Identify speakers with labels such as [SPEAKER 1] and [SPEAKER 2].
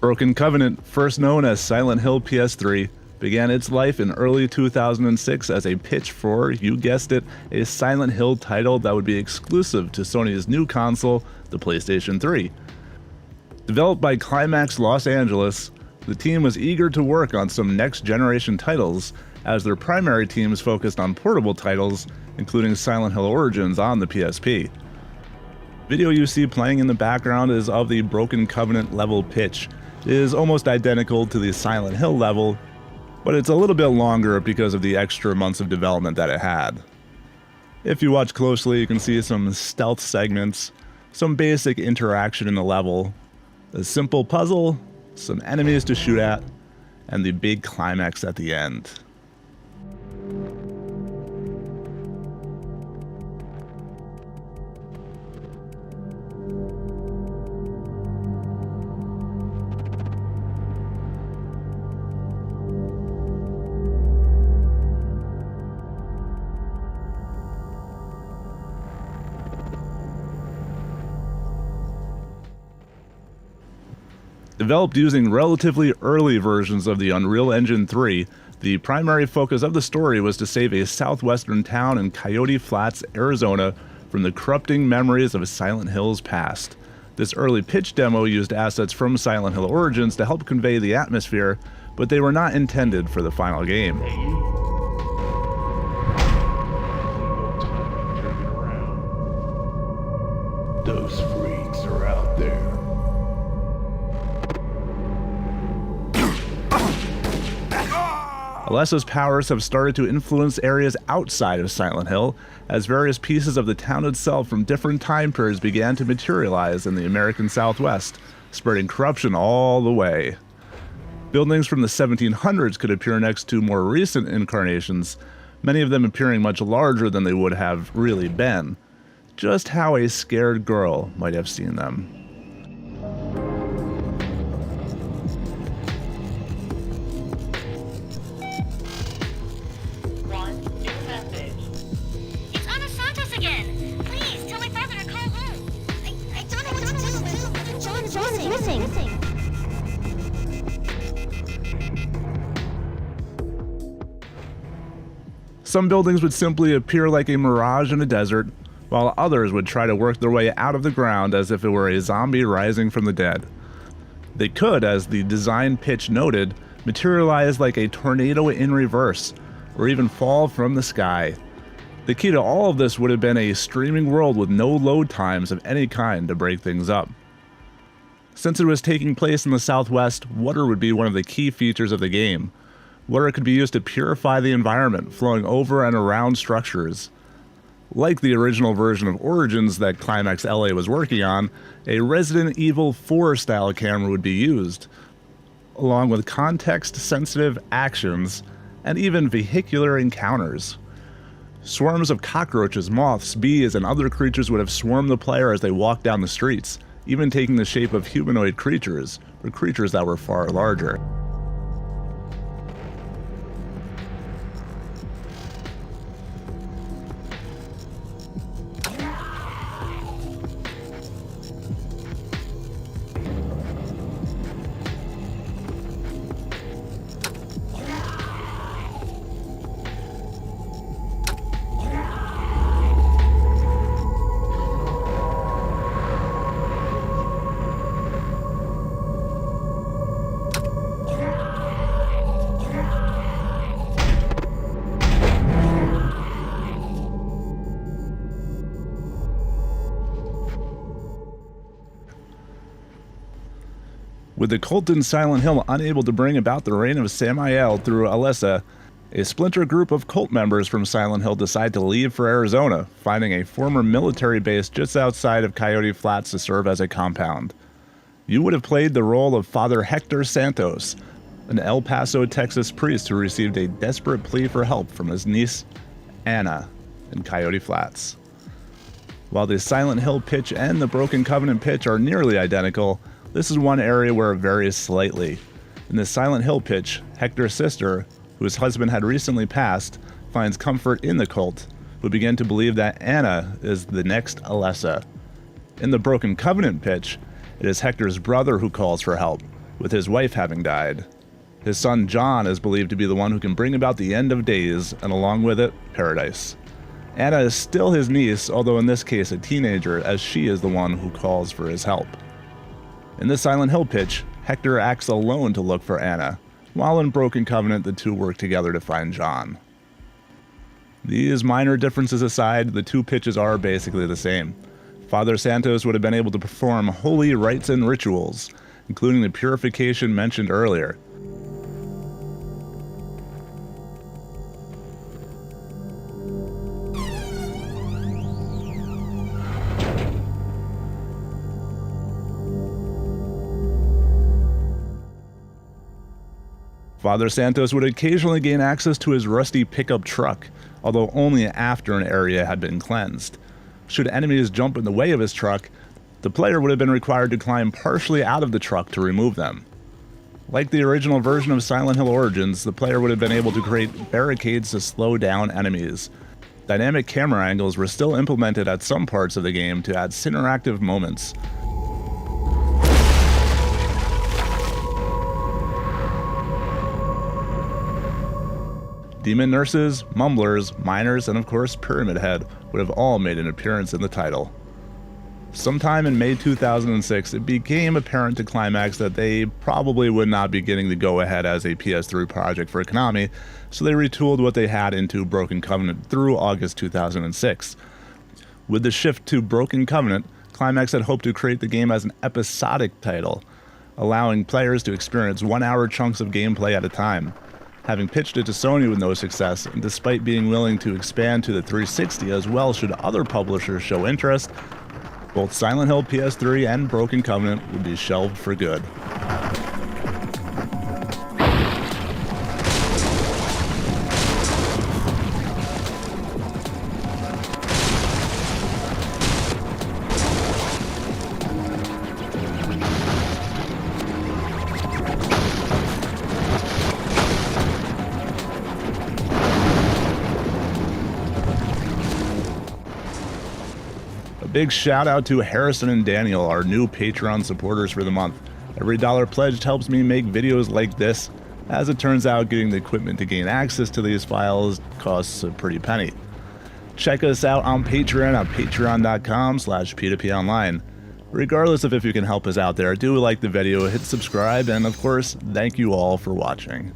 [SPEAKER 1] Broken Covenant, first known as Silent Hill PS3, began its life in early 2006 as a pitch for, you guessed it, a Silent Hill title that would be exclusive to Sony's new console, the PlayStation 3. Developed by Climax Los Angeles, the team was eager to work on some next-generation titles, as their primary teams focused on portable titles, including Silent Hill Origins on the PSP. Video you see playing in the background is of the Broken Covenant level pitch. It is almost identical to the Silent Hill level, but it's a little bit longer because of the extra months of development that it had. If you watch closely, you can see some stealth segments, some basic interaction in the level, a simple puzzle, some enemies to shoot at, and the big climax at the end. Developed using relatively early versions of the Unreal Engine 3, the primary focus of the story was to save a southwestern town in Coyote Flats, Arizona, from the corrupting memories of Silent Hill's past. This early pitch demo used assets from Silent Hill Origins to help convey the atmosphere, but they were not intended for the final game.
[SPEAKER 2] Those freaks are out there.
[SPEAKER 1] Alessa's powers have started to influence areas outside of Silent Hill, as various pieces of the town itself from different time periods began to materialize in the American Southwest, spreading corruption all the way. Buildings from the 1700s could appear next to more recent incarnations, many of them appearing much larger than they would have really been. Just how a scared girl might have seen them. Some buildings would simply appear like a mirage in a desert, while others would try to work their way out of the ground as if it were a zombie rising from the dead. They could, as the design pitch noted, materialize like a tornado in reverse, or even fall from the sky. The key to all of this would have been a streaming world with no load times of any kind to break things up. Since it was taking place in the Southwest, water would be one of the key features of the game. Water could be used to purify the environment, flowing over and around structures. Like the original version of Origins that Climax LA was working on, a Resident Evil 4 style camera would be used, along with context-sensitive actions and even vehicular encounters. Swarms of cockroaches, moths, bees, and other creatures would have swarmed the player as they walked down the streets, even taking the shape of humanoid creatures, or creatures that were far larger. With the cult in Silent Hill unable to bring about the reign of Samael through Alessa, a splinter group of cult members from Silent Hill decide to leave for Arizona, finding a former military base just outside of Coyote Flats to serve as a compound. You would have played the role of Father Hector Santos, an El Paso, Texas priest who received a desperate plea for help from his niece, Anna, in Coyote Flats. While the Silent Hill pitch and the Broken Covenant pitch are nearly identical, this is one area where it varies slightly. In the Silent Hill pitch, Hector's sister, whose husband had recently passed, finds comfort in the cult, who begin to believe that Anna is the next Alessa. In the Broken Covenant pitch, it is Hector's brother who calls for help, with his wife having died. His son John is believed to be the one who can bring about the end of days, and along with it, paradise. Anna is still his niece, although in this case a teenager, as she is the one who calls for his help. In the Silent Hill pitch, Hector acts alone to look for Anna, while in Broken Covenant the two work together to find John. These minor differences aside, the two pitches are basically the same. Father Santos would have been able to perform holy rites and rituals, including the purification mentioned earlier. Father Santos would occasionally gain access to his rusty pickup truck, although only after an area had been cleansed. Should enemies jump in the way of his truck, the player would have been required to climb partially out of the truck to remove them. Like the original version of Silent Hill Origins, the player would have been able to create barricades to slow down enemies. Dynamic camera angles were still implemented at some parts of the game to add cinematic moments. Demon nurses, mumblers, miners, and of course Pyramid Head would have all made an appearance in the title. Sometime in May 2006, it became apparent to Climax that they probably would not be getting the go-ahead as a PS3 project for Konami, so they retooled what they had into Broken Covenant through August 2006. With the shift to Broken Covenant, Climax had hoped to create the game as an episodic title, allowing players to experience 1-hour chunks of gameplay at a time. Having pitched it to Sony with no success, and despite being willing to expand to the 360 as well should other publishers show interest, both Silent Hill PS3 and Broken Covenant would be shelved for good. Big shout out to Harrison and Daniel, our new Patreon supporters for the month. Every dollar pledged helps me make videos like this. As it turns out, getting the equipment to gain access to these files costs a pretty penny. Check us out on Patreon at patreon.com/p2ponline. Regardless of if you can help us out there, do like the video, hit subscribe, and of course, thank you all for watching.